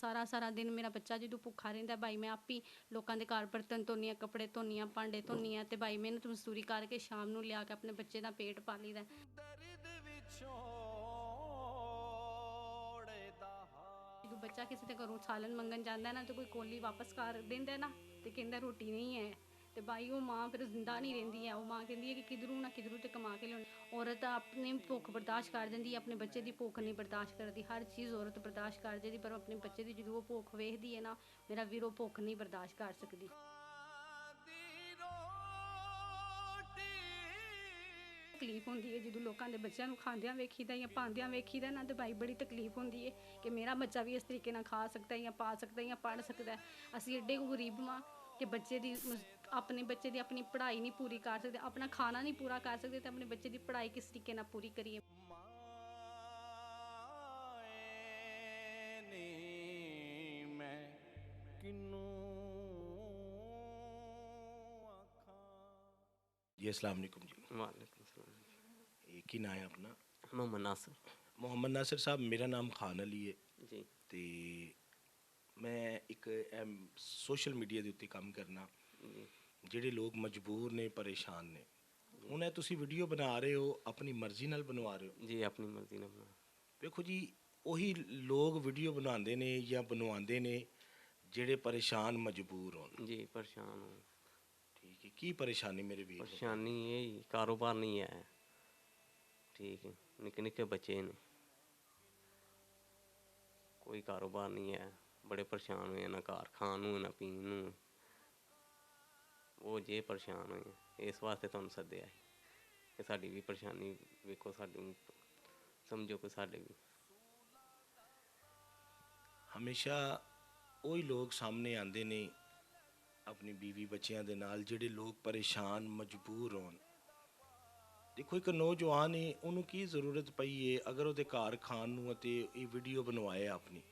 ਸਾਰਾ ਸਾਰਾ ਦਿਨ ਮੇਰਾ ਬੱਚਾ ਜਦੋਂ ਭੁੱਖਾ ਰਹਿੰਦਾ ਬਾਈ ਮੈਂ ਆਪ ਹੀ ਲੋਕਾਂ ਦੇ ਘਰ ਬਰਤਨ ਧੋਨੀ ਹਾਂ, ਕੱਪੜੇ ਧੋਨੀ ਹਾਂ, ਭਾਂਡੇ ਧੋਨੀ ਹਾਂ ਤੇ ਬਾਈ ਮਿਹਨਤ ਮਜ਼ਦੂਰੀ ਕਰਕੇ ਸ਼ਾਮ ਨੂੰ ਲਿਆ ਕੇ ਆਪਣੇ ਬੱਚੇ ਦਾ ਪੇਟ ਪਾਲੀਦਾ। ਜਦੋਂ ਬੱਚਾ ਕਿਸੇ ਦੇ ਘਰੋਂ ਸਾਲਨ ਮੰਗਣ ਜਾਂਦਾ ਨਾ ਤੇ ਕੋਈ ਕੋਲੀ ਵਾਪਸ ਕਰ ਦਿੰਦਾ ਨਾ ਤੇ ਕਹਿੰਦਾ ਰੋਟੀ ਨਹੀਂ ਹੈ ਤੇ ਬਾਈ ਉਹ ਮਾਂ ਫਿਰ ਜ਼ਿੰਦਾ ਨਹੀਂ ਰਹਿੰਦੀ ਹੈ। ਉਹ ਮਾਂ ਕਹਿੰਦੀ ਹੈ ਕਿ ਕਿਧਰੋਂ ਨਾ ਕਿਧਰੋਂ ਤੇ ਕਮਾ ਕੇ ਲਿਆਉਣੀ। ਔਰਤ ਆਪਣੀ ਭੁੱਖ ਬਰਦਾਸ਼ਤ ਕਰ ਦਿੰਦੀ ਹੈ, ਆਪਣੇ ਬੱਚੇ ਦੀ ਭੁੱਖ ਨਹੀਂ ਬਰਦਾਸ਼ਤ ਕਰਦੀ। ਹਰ ਚੀਜ਼ ਔਰਤ ਬਰਦਾਸ਼ਤ ਕਰ ਜਾਂਦੀ ਪਰ ਆਪਣੇ ਬੱਚੇ ਦੀ ਜਦੋਂ ਉਹ ਭੁੱਖ ਵੇਖਦੀ ਹੈ ਨਾ ਮੇਰਾ ਵੀਰ ਉਹ ਭੁੱਖ ਨਹੀਂ ਬਰਦਾਸ਼ਤ ਕਰ ਸਕਦੀ। ਤਕਲੀਫ ਹੁੰਦੀ ਹੈ ਜਦੋਂ ਲੋਕਾਂ ਦੇ ਬੱਚਿਆਂ ਨੂੰ ਖਾਂਦਿਆਂ ਵੇਖੀਦਾ ਜਾਂ ਪਾਉਂਦਿਆਂ ਵੇਖੀਦਾ ਨਾ ਤੇ ਭਾਈ ਬੜੀ ਤਕਲੀਫ ਹੁੰਦੀ ਹੈ ਕਿ ਮੇਰਾ ਬੱਚਾ ਵੀ ਇਸ ਤਰੀਕੇ ਨਾਲ ਖਾ ਸਕਦਾ ਜਾਂ ਪਾ ਸਕਦਾ ਜਾਂ ਪੜ੍ਹ ਸਕਦਾ। ਅਸੀਂ ਐਡੇ ਗਰੀਬ ਮਾਂ ਕਿ ਬੱਚੇ ਦੀ ਆਪਣੇ ਬੱਚੇ ਦੀ ਆਪਣੀ ਪੜ੍ਹਾਈ ਨਹੀਂ ਪੂਰੀ ਕਰ ਸਕਦੇ, ਆਪਣਾ ਖਾਣਾ ਨਹੀਂ ਪੂਰਾ ਕਰ ਸਕਦੇ ਤੇ ਆਪਣੇ ਬੱਚੇ ਦੀ ਪੜ੍ਹਾਈ ਕਿਸ ਤਰੀਕੇ ਨਾਲ ਪੂਰੀ ਕਰੀਏ। जी अस्सलाम वालेकुम जी। वालेकुम सलाम। एक ही नाम है अपना? मोहम्मद नासिर। मोहम्मद नासिर साहब, मेरा नाम खान अली है जी। ਤੇ ਮੈਂ ਇੱਕ ਸੋਸ਼ਲ ਮੀਡੀਆ ਦੇ ਉੱਤੇ ਕੰਮ ਕਰਨਾ। जी ਜਿਹੜੇ ਲੋਕ ਮਜਬੂਰ ਨੇ, ਪਰੇਸ਼ਾਨ ਨੇ, ਹੁਣ ਇਹ ਤੁਸੀਂ ਵੀਡੀਓ ਬਣਾ ਰਹੇ ਹੋ ਆਪਣੀ ਮਰਜ਼ੀ ਨਾਲ ਬਣਵਾ ਰਹੇ ਹੋ? जी अपनी मर्जी ने बना। ਵੇਖੋ ਜੀ, ਉਹੀ ਲੋਕ ਵੀਡੀਓ ਬਣਾਉਂਦੇ ਨੇ ਜਾਂ ਬਣਵਾਉਂਦੇ ਨੇ ਜਿਹੜੇ ਪਰੇਸ਼ਾਨ ਮਜਬੂਰ ਹੋਣ। जी परेशान हूँ। ਠੀਕ ਹੈ, ਕੀ ਪਰੇਸ਼ਾਨੀ ਮੇਰੇ ਵੀਰ? परेशानी यही कारोबार नहीं है। ठीक है, निक्के निक्के बच्चे ने, कोई कारोबार नहीं है, बड़े परेशान हुए ना घर खान नूं ना पीन नूं। वो जे परेशान होए इस वास्ते तुहानूं सद्देआ है कि साडी भी परेशानी वेखो, साडी समझो कि साडे भी। ਹਮੇਸ਼ਾ ਉਹੀ ਲੋਕ ਸਾਹਮਣੇ ਆਉਂਦੇ ਨੇ ਆਪਣੀ ਬੀਵੀ ਬੱਚਿਆਂ ਦੇ ਨਾਲ ਜਿਹੜੇ ਲੋਕ ਪਰੇਸ਼ਾਨ ਮਜਬੂਰ ਹੋਣ। ਦੇਖੋ, ਇੱਕ ਨੌਜਵਾਨ ਹੈ, ਉਹਨੂੰ ਕੀ ਜ਼ਰੂਰਤ ਪਈ ਹੈ ਅਗਰ ਉਹਦੇ ਘਰ ਖਾਣ ਨੂੰ ਅਤੇ ਇਹ ਵੀਡੀਓ ਬਣਵਾਏ ਆਪਣੀ।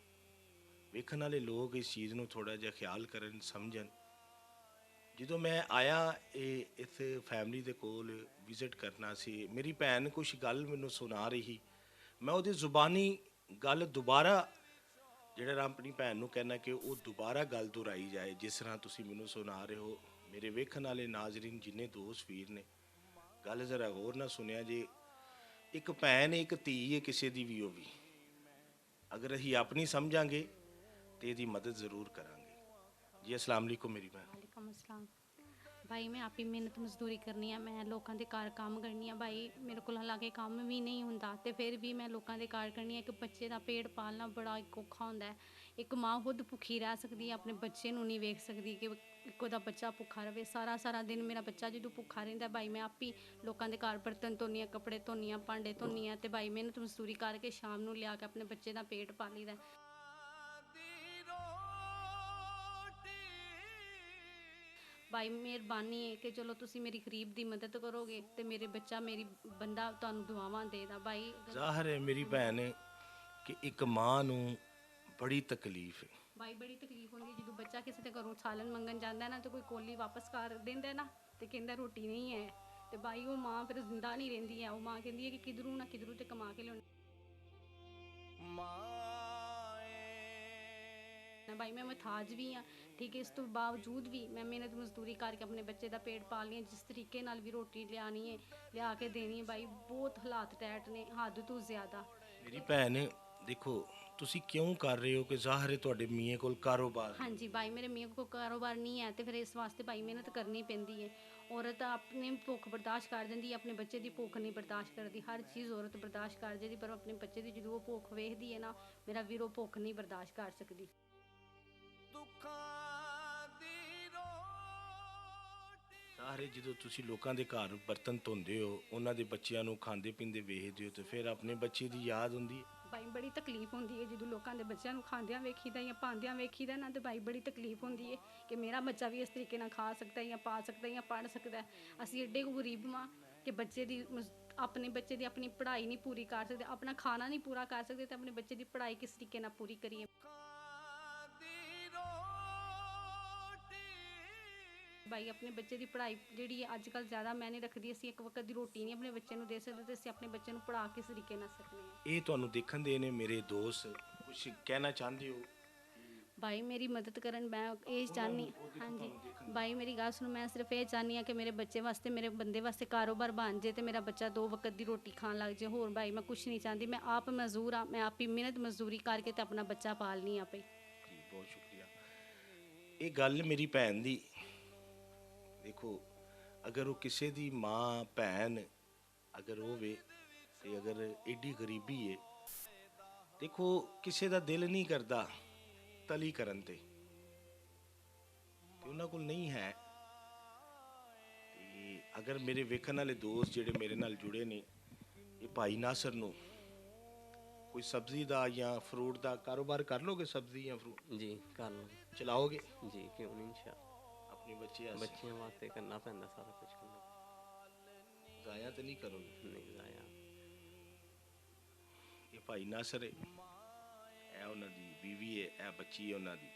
ਵੇਖਣ ਵਾਲੇ ਲੋਕ ਇਸ ਚੀਜ਼ ਨੂੰ ਥੋੜ੍ਹਾ ਜਿਹਾ ਖਿਆਲ ਕਰਨ, ਸਮਝਣ। ਜਦੋਂ ਮੈਂ ਆਇਆ ਇਸ ਫੈਮਿਲੀ ਦੇ ਕੋਲ ਵਿਜ਼ਿਟ ਕਰਨਾ ਸੀ, ਮੇਰੀ ਭੈਣ ਕੁਛ ਗੱਲ ਮੈਨੂੰ ਸੁਣਾ ਰਹੀ, ਮੈਂ ਉਹਦੀ ਜ਼ੁਬਾਨੀ ਗੱਲ ਦੁਬਾਰਾ ਜਿਹੜਾ ਆਪਣੀ ਭੈਣ ਨੂੰ ਕਹਿਣਾ ਕਿ ਉਹ ਦੁਬਾਰਾ ਗੱਲ ਦੁਹਰਾਈ ਜਾਏ ਜਿਸ ਤਰ੍ਹਾਂ ਤੁਸੀਂ ਮੈਨੂੰ ਸੁਣਾ ਰਹੇ ਹੋ। ਮੇਰੇ ਵੇਖਣ ਵਾਲੇ ਨਾਜ਼ਰੀਨ ਜਿੰਨੇ ਦੋਸਤ ਵੀਰ ਨੇ, ਗੱਲ ਜ਼ਰਾ ਗੌਰ ਨਾਲ ਸੁਣਿਆ ਜੇ। ਇੱਕ ਭੈਣ ਇੱਕ ਧੀ ਹੈ ਕਿਸੇ ਦੀ ਵੀ, ਉਹ ਵੀ ਅਗਰ ਅਸੀਂ ਆਪਣੀ ਸਮਝਾਂਗੇ ਤੇ ਇਹਦੀ ਮਦਦ ਜ਼ਰੂਰ ਕਰਾਂਗੇ। ਜੀ अस्सलाम वालेकुम मेरी भैन। ਵਾਲੇਕੁਮ ਅਸਲਾਮ। ਭਾਈ ਮੈਂ ਆਪ ਹੀ ਮਿਹਨਤ ਮਜ਼ਦੂਰੀ ਕਰਨੀ ਆ, ਮੈਂ ਲੋਕਾਂ ਦੇ ਘਰ ਕੰਮ ਕਰਨੀ ਆ ਭਾਈ। ਮੇਰੇ ਕੋਲ ਹਾਲਾਂਕਿ ਕੰਮ ਵੀ ਨਹੀਂ ਹੁੰਦਾ ਤੇ ਫਿਰ ਵੀ ਮੈਂ ਲੋਕਾਂ ਦੇ ਘਰ ਕਰਨੀ ਆ। ਇੱਕ ਬੱਚੇ ਦਾ ਪੇਟ ਪਾਲਣਾ ਬੜਾ ਔਖਾ ਹੁੰਦਾ ਹੈ। ਇੱਕ ਮਾਂ ਖੁਦ ਭੁੱਖੀ ਰਹਿ ਸਕਦੀ ਹੈ, ਆਪਣੇ ਬੱਚੇ ਨੂੰ ਨਹੀਂ ਵੇਖ ਸਕਦੀ ਕਿ ਇੱਕ ਉਹਦਾ ਬੱਚਾ ਭੁੱਖਾ ਰਹੇ। ਸਾਰਾ ਸਾਰਾ ਦਿਨ ਮੇਰਾ ਬੱਚਾ ਜਦੋਂ ਭੁੱਖਾ ਰਹਿੰਦਾ ਭਾਈ ਮੈਂ ਆਪ ਹੀ ਲੋਕਾਂ ਦੇ ਘਰ ਬਰਤਨ ਧੋਨੀ ਹਾਂ, ਕੱਪੜੇ ਧੋਨੀ ਹਾਂ, ਭਾਂਡੇ ਧੋਨੀ ਹਾਂ ਤੇ ਭਾਈ ਮਿਹਨਤ ਮਜ਼ਦੂਰੀ ਕਰਕੇ ਸ਼ਾਮ ਨੂੰ ਲਿਆ ਕੇ ਆਪਣੇ ਬੱਚੇ ਦਾ ਪੇਟ ਪਾਲੀਦਾ। ਭਾਈ ਮਿਹਰਬਾਨੀ ਹੈ ਕਿ ਚਲੋ ਤੁਸੀਂ ਮੇਰੀ ਗਰੀਬ ਦੀ ਮਦਦ ਕਰੋਗੇ ਤੇ ਮੇਰੇ ਬੱਚਾ ਮੇਰੀ ਬੰਦਾ ਤੁਹਾਨੂੰ ਦੁਆਵਾਂ ਦੇਦਾ। ਭਾਈ ਜ਼ਾਹਰ ਹੈ ਮੇਰੀ ਭੈਣ ਕਿ ਇੱਕ ਮਾਂ ਨੂੰ ਬੜੀ ਤਕਲੀਫ ਹੈ। ਭਾਈ ਬੜੀ ਤਕਲੀਫ ਹੁੰਦੀ ਹੈ ਜਦੋਂ ਬੱਚਾ ਕਿਸੇ ਦੇ ਘਰੋਂ ਸਾਲਨ ਮੰਗਣ ਜਾਂਦਾ ਨਾ ਤੇ ਕੋਈ ਕੋਲੀ ਵਾਪਸ ਕਰ ਦਿੰਦਾ ਨਾ ਤੇ ਕਹਿੰਦਾ ਰੋਟੀ ਨਹੀਂ ਹੈ ਤੇ ਭਾਈ ਉਹ ਮਾਂ ਫਿਰ ਜ਼ਿੰਦਾ ਨਹੀਂ ਰਹਿੰਦੀ ਹੈ। ਉਹ ਮਾਂ ਕਹਿੰਦੀ ਹੈ ਕਿ ਕਿਧਰੋਂ ਨਾ ਕਿਧਰੋਂ ਤੇ ਕਮਾ ਕੇ ਲਿਆਉਣੀ। ਭਾਈ ਮੈਂ ਮਥਾਜ ਵੀ ਹਾਂ, ਠੀਕ ਹੈ, ਇਸ ਤੋਂ ਬਾਵਜੂਦ ਵੀ ਮੈਂ ਮਿਹਨਤ ਮਜ਼ਦੂਰੀ ਕਰਕੇ ਆਪਣੇ ਬੱਚੇ ਦਾ ਪੇਟ ਪਾਲਣੀ ਹੈ। ਜਿਸ ਤਰੀਕੇ ਨਾਲ ਵੀ ਰੋਟੀ ਲਿਆਉਣੀ ਹੈ, ਲਿਆ ਕੇ ਦੇਣੀ ਹੈ। ਭਾਈ ਬਹੁਤ ਹਾਲਾਤ ਟੈਟ ਨੇ, ਹੱਦ ਤੋਂ ਜ਼ਿਆਦਾ। ਮੇਰੀ ਭੈਣ ਦੇਖੋ, ਤੁਸੀਂ ਕਿਉਂ ਕਰ ਰਹੇ ਹੋ ਕਿ ਜ਼ਾਹਰ ਹੈ ਤੁਹਾਡੇ ਮੀਆਂ ਕੋਲ ਕਾਰੋਬਾਰ। ਹਾਂਜੀ ਭਾਈ, ਮੇਰੇ ਮੀਆਂ ਕੋਲ ਕਾਰੋਬਾਰ ਨਹੀਂ ਹੈ ਤੇ ਫਿਰ ਇਸ ਵਾਸਤੇ ਭਾਈ ਮਿਹਨਤ ਕਰਨੀ ਪੈਂਦੀ ਹੈ। ਔਰਤ ਆਪਣੀ ਭੁੱਖ ਬਰਦਾਸ਼ਤ ਕਰ ਦਿੰਦੀ ਹੈ, ਆਪਣੇ ਬੱਚੇ ਦੀ ਭੁੱਖ ਨਹੀਂ ਬਰਦਾਸ਼ਤ ਕਰਦੀ। ਹਰ ਚੀਜ਼ ਔਰਤ ਬਰਦਾਸ਼ਤ ਕਰ ਜਾਂਦੀ ਪਰ ਆਪਣੇ ਬੱਚੇ ਦੀ ਜਦੋਂ ਉਹ ਭੁੱਖ ਵੇਖਦੀ ਹੈ ਨਾ ਮੇਰਾ ਵੀਰ ਉਹ ਭੁੱਖ ਨਹੀਂ ਬਰਦਾਸ਼ਤ ਕਰ ਸਕਦੀ। ਸਾਰੇ ਜਦੋਂ ਤੁਸੀਂ ਲੋਕਾਂ ਦੇ ਘਰ ਬਰਤਨ ਧੋਂਦੇ ਹੋ, ਉਹਨਾਂ ਦੇ ਬੱਚਿਆਂ ਨੂੰ ਖਾਂਦੇ ਪੀਂਦੇ ਵੇਖਦੇ ਹੋ ਤੇ ਫਿਰ ਆਪਣੇ ਬੱਚੇ ਦੀ ਯਾਦ ਹੁੰਦੀ ਹੈ। ਭਾਈ ਬੜੀ ਤਕਲੀਫ ਹੁੰਦੀ ਹੈ ਜਦੋਂ ਲੋਕਾਂ ਦੇ ਬੱਚਿਆਂ ਨੂੰ ਖਾਂਦਿਆਂ ਵੇਖੀਦਾ ਜਾਂ ਪਾਉਂਦਿਆਂ ਵੇਖੀਦਾ ਨਾ ਤੇ ਭਾਈ ਬੜੀ ਤਕਲੀਫ ਹੁੰਦੀ ਹੈ ਕਿ ਮੇਰਾ ਬੱਚਾ ਵੀ ਇਸ ਤਰੀਕੇ ਨਾਲ ਖਾ ਸਕਦਾ ਜਾਂ ਪਾ ਸਕਦਾ ਜਾਂ ਪੜ੍ਹ ਸਕਦਾ। ਅਸੀਂ ਐਡੇ ਗਰੀਬ ਮਾਂ ਕਿ ਬੱਚੇ ਦੀ ਆਪਣੇ ਬੱਚੇ ਦੀ ਆਪਣੀ ਪੜ੍ਹਾਈ ਨਹੀਂ ਪੂਰੀ ਕਰ ਸਕਦੇ, ਆਪਣਾ ਖਾਣਾ ਨਹੀਂ ਪੂਰਾ ਕਰ ਸਕਦੇ ਤੇ ਆਪਣੇ ਬੱਚੇ ਦੀ ਪੜ੍ਹਾਈ ਕਿਸ ਤਰੀਕੇ ਨਾਲ ਪੂਰੀ ਕਰੀਏ। ਭਾਈ ਆਪਣੇ ਬੱਚੇ ਦੀ ਪੜ੍ਹਾਈ ਜਿਹੜੀ ਅੱਜ ਕੱਲ੍ਹ ਜ਼ਿਆਦਾ ਮਾਇਨੇ ਰੱਖਦੀ। ਅਸੀਂ ਇੱਕ ਵਕਤ ਦੀ ਰੋਟੀ ਨਹੀਂ ਆਪਣੇ ਬੱਚੇ ਨੂੰ ਦੇ ਸਕਦੇ ਤੇ ਅਸੀਂ ਆਪਣੇ ਬੱਚੇ ਨੂੰ ਪੜ੍ਹਾ ਕਿਸ ਤਰੀਕੇ ਨਾਲ ਸਕਦੇ ਹਾਂ। ਇਹ ਤੁਹਾਨੂੰ ਦੇਖਣ ਦੇ ਨੇ ਮੇਰੇ ਦੋਸਤ, ਕੁਝ ਕਹਿਣਾ ਚਾਹੁੰਦੇ ਹੋ? ਭਾਈ ਮੇਰੀ ਮਦਦ ਕਰਨ, ਮੈਂ ਇਹ ਚਾਹੁੰਦੀ, ਹਾਂਜੀ ਭਾਈ ਮੇਰੀ ਗੱਲ ਸੁਣੋ, ਮੈਂ ਸਿਰਫ ਇਹ ਚਾਹੁੰਦੀ ਹਾਂ ਕਿ ਮੇਰੇ ਬੱਚੇ ਵਾਸਤੇ, ਮੇਰੇ ਬੰਦੇ ਵਾਸਤੇ ਕਾਰੋਬਾਰ ਬਣ ਜੇ ਤੇ ਮੇਰਾ ਬੱਚਾ 2 ਵਕਤ ਦੀ ਰੋਟੀ ਖਾਣ ਲੱਗ ਜੇ। ਹੋਰ ਭਾਈ ਮੈਂ ਕੁਛ ਨਹੀਂ ਚਾਹੁੰਦੀ। ਮੈਂ ਆਪ ਮਜ਼ਦੂਰ ਹਾਂ, ਮੈਂ ਆਪ ਹੀ ਮਿਹਨਤ ਮਜ਼ਦੂਰੀ ਕਰਕੇ ਤੇ ਆਪਣਾ ਬੱਚਾ ਪਾਲਨੀ ਆਪੇ। ਜੀ ਬਹੁਤ ਸ਼ੁਕਰੀਆ। ਇਹ ਗੱਲ ਮੇਰੀ ਭੈਣ ਦੀ, ਦੇਖੋ ਅਗਰ ਉਹ ਕਿਸੇ ਦੀ ਮਾਂ ਭੈਣ ਅਗਰ ਹੋਵੇ ਤੇ ਅਗਰ ਏਡੀ ਗਰੀਬੀ ਹੈ, ਦੇਖੋ ਕਿਸੇ ਦਾ ਦਿਲ ਨਹੀਂ ਕਰਦਾ ਤਲੀ ਕਰਨ ਤੇ ਉਹਨਾਂ ਕੋਲ ਨਹੀਂ ਹੈ। ਤੇ ਅਗਰ ਮੇਰੇ ਵੇਖਣ ਵਾਲੇ ਦੋਸਤ ਜਿਹੜੇ ਮੇਰੇ ਨਾਲ ਜੁੜੇ ਨੇ, ਇਹ ਭਾਈ ਨਾਸਰ ਨੂੰ ਕੋਈ ਸਬਜ਼ੀ ਦਾ ਜਾਂ ਫਰੂਟ ਦਾ ਕਾਰੋਬਾਰ ਕਰ ਲੋਗੇ? ਸਬਜ਼ੀ ਜਾਂ ਫਰੂਟ ਜੀ ਕਰ ਲਓ ਚਲਾਓਗੇ? ਜੀ, ਕਿਉਂ ਨਹੀਂ ਇੰਸ਼ਾ ਆਪਣੇ ਬੱਚੇ ਬੱਚਿਆਂ ਵਾਸਤੇ ਕਰਨਾ ਪੈਂਦਾ ਸਾਰਾ ਕੁਝ ਕਰਨਾ, ਜ਼ਾਇਆ ਤੇ ਨਹੀਂ ਕਰੋਗੇ? ਨਹੀਂ ਜ਼ਾਇਆ। ਇਹ ਭਾਈ ਨਾਸਰ ਹੈ, ਇਹ ਉਹਨਾਂ ਦੀ ਬੀਵੀ ਹੈ, ਇਹ ਬੱਚੀ ਹੈ ਉਹਨਾਂ ਦੀ।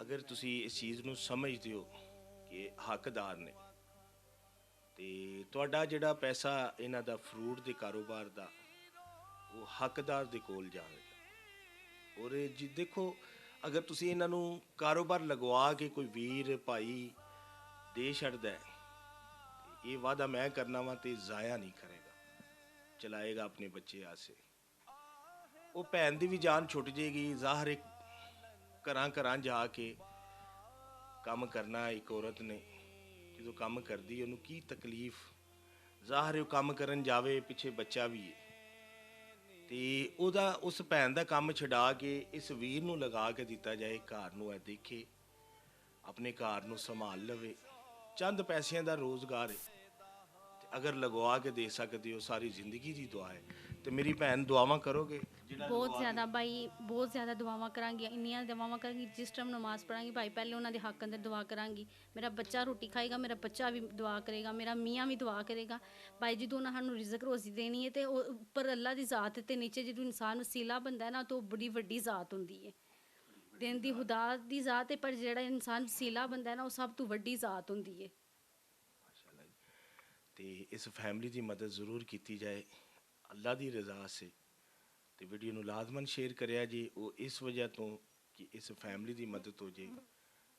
ਅਗਰ ਤੁਸੀਂ ਇਸ ਚੀਜ਼ ਨੂੰ ਸਮਝਦੇ ਹੋ ਕਿ ਹੱਕਦਾਰ ਨੇ, ਤੇ ਤੁਹਾਡਾ ਜਿਹੜਾ ਪੈਸਾ ਇਹਨਾਂ ਦਾ ਫਰੂਟ ਦੇ ਕਾਰੋਬਾਰ ਦਾ, ਉਹ ਹੱਕਦਾਰ ਦੇ ਕੋਲ ਜਾਵੇਗਾ। ਔਰ ਜੀ ਦੇਖੋ, ਅਗਰ ਤੁਸੀਂ ਇਹਨਾਂ ਨੂੰ ਕਾਰੋਬਾਰ ਲਗਵਾ ਕੇ ਕੋਈ ਵੀਰ ਭਾਈ ਦੇ ਛੱਡਦਾ ਹੈ, ਤੇ ਇਹ ਵਾਅਦਾ ਮੈਂ ਕਰਨਾ ਵਾ ਤੇ ਜ਼ਾਇਆ ਨਹੀਂ ਕਰੇਗਾ, ਚਲਾਏਗਾ ਆਪਣੇ ਬੱਚੇ ਆਸੇ। ਉਹ ਭੈਣ ਦੀ ਵੀ ਜਾਨ ਛੁੱਟ ਜੇਗੀ। ਜ਼ਾਹਰ ਇੱਕ ਘਰਾਂ ਘਰਾਂ ਜਾ ਕੇ ਕੰਮ ਕਰਨਾ, ਇੱਕ ਔਰਤ ਨੇ ਜਦੋਂ ਕੰਮ ਕਰਦੀ ਉਹਨੂੰ ਕੀ ਤਕਲੀਫ, ਜ਼ਾਹਰ ਹੈ ਉਹ ਕੰਮ ਕਰਨ ਜਾਵੇ, ਪਿੱਛੇ ਬੱਚਾ ਵੀ ਹੈ, ਤੇ ਉਹਦਾ ਉਸ ਭੈਣ ਦਾ ਕੰਮ ਛਡਾ ਕੇ ਇਸ ਵੀਰ ਨੂੰ ਲਗਾ ਕੇ ਦਿੱਤਾ ਜਾਏ, ਘਰ ਨੂੰ ਇਹ ਦੇਖੇ, ਆਪਣੇ ਘਰ ਨੂੰ ਸੰਭਾਲ ਲਵੇ। ਚੰਦ ਪੈਸਿਆਂ ਦਾ ਰੋਜ਼ਗਾਰ ਹੈ, ਤੇ ਅਗਰ ਲਗਵਾ ਕੇ ਦੇ ਸਕਦੇ ਹੋ, ਸਾਰੀ ਜ਼ਿੰਦਗੀ ਦੀ ਦੁਆ ਹੈ। ਤੇ ਮੇਰੀ ਭੈਣ ਦੁਆਵਾਂ ਕਰੋਗੇ? ਬਹੁਤ ਜ਼ਿਆਦਾ ਭਾਈ, ਬਹੁਤ ਜ਼ਿਆਦਾ ਦੁਆਵਾਂ ਕਰਾਂਗੀ, ਇੰਨੀਆਂ ਦੁਆਵਾਂ ਕਰਾਂਗੀ। ਜਿਸ ਟਾਈਮ ਨਮਾਜ਼ ਪੜਾਂਗੀ ਭਾਈ, ਪਹਿਲੇ ਉਹਨਾਂ ਦੇ ਹੱਕ ਅੰਦਰ ਦੁਆ ਕਰਾਂਗੀ। ਮੇਰਾ ਬੱਚਾ ਰੋਟੀ ਖਾਏਗਾ, ਮੇਰਾ ਬੱਚਾ ਵੀ ਦੁਆ ਕਰੇਗਾ, ਮੇਰਾ ਮੀਆਂ ਵੀ ਦੁਆ ਕਰੇਗਾ। ਭਾਈ ਜਦੋਂ ਉਹਨਾਂ ਸਾਨੂੰ ਰਿਜ਼ਕ ਰੋਜ਼ੀ ਦੇਣੀ ਹੈ, ਤੇ ਉਹ ਉੱਪਰ ਅੱਲਾ ਦੀ ਜ਼ਾਤ ਤੇ ਨੀਚੇ ਜਦੋਂ ਇਨਸਾਨ ਵਸੀਲਾ ਬਣਦਾ ਹੈ ਨਾ, ਤਾਂ ਉਹ ਬੜੀ ਵੱਡੀ ਜ਼ਾਤ ਹੁੰਦੀ ਹੈ। ਦਿਨ ਦੀ ਖੁਦਾ ਦੀ ਜ਼ਾਤ ਹੈ, ਪਰ ਜਿਹੜਾ ਇਨਸਾਨ ਵਸੀਲਾ ਬਣਦਾ ਹੈ ਨਾ, ਉਹ ਸਭ ਤੋਂ ਵੱਡੀ ਜ਼ਾਤ ਹੁੰਦੀ ਹੈ। ਤੇ ਇਸ ਫੈਮਿਲੀ ਦੀ ਮਦਦ ਜ਼ਰੂਰ ਕੀਤੀ ਜਾਏ, ਅੱਲਾ ਦੀ ਰਜ਼ਾ ਸੇ। ਤੇ ਵੀਡੀਓ ਨੂੰ ਲਾਜ਼ਮਨ ਸ਼ੇਅਰ ਕਰਿਆ ਜੀ, ਉਹ ਇਸ ਵਜ੍ਹਾ ਤੋਂ ਕਿ ਇਸ ਫੈਮਿਲੀ ਦੀ ਮਦਦ ਹੋ ਜੇ।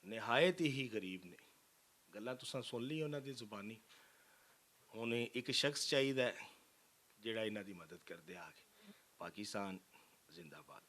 ਨਿਹਾਇਤ ਹੀ ਗਰੀਬ ਨੇ, ਗੱਲਾਂ ਤੁਸੀਂ ਸੁਣ ਲਈ ਉਹਨਾਂ ਦੀ ਜ਼ੁਬਾਨੀ। ਹੁਣ ਇੱਕ ਸ਼ਖਸ ਚਾਹੀਦਾ ਜਿਹੜਾ ਇਹਨਾਂ ਦੀ ਮਦਦ ਕਰਦੇ ਆ ਕੇ। ਪਾਕਿਸਤਾਨ ਜ਼ਿੰਦਾਬਾਦ।